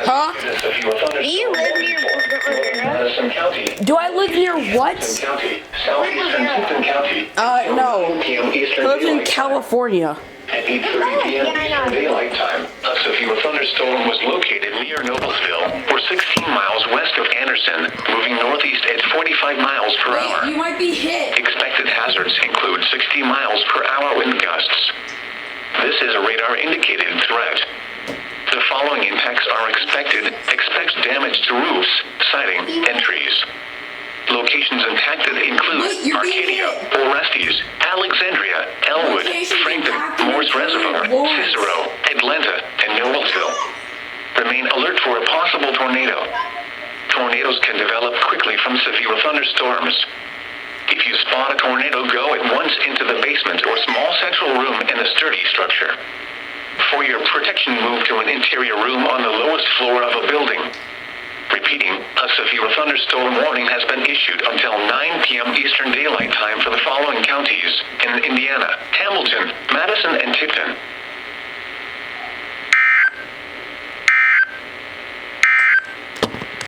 Huh? Do you live near Madison County. Do I live near what? County. Southeastern Tipton County. No. p.m. Eastern I live in Daylight Time. California. At 8:30 p.m. Eastern Daylight Time, a severe thunderstorm was located near Noblesville, or 16 miles west of Anderson, moving northeast at 45 miles per hour. You might be hit. Expected hazards include 60 miles per hour wind gusts. This is a radar-indicated threat. The following impacts are expected. Expect damage to roofs, siding, and trees. Locations impacted include Arcadia, Orestes, Alexandria, Elwood, Franklin, Morse Reservoir, Cicero, Atlanta, and Noblesville. Remain alert for a possible tornado. Tornadoes can develop quickly from severe thunderstorms. If you spot a tornado, go at once into the basement or small central room in a sturdy structure. For your protection, move to an interior room on the lowest floor of a building. Repeating, a severe thunderstorm warning has been issued until 9 p.m. Eastern Daylight Time for the following counties in Indiana: Hamilton, Madison, and Tipton.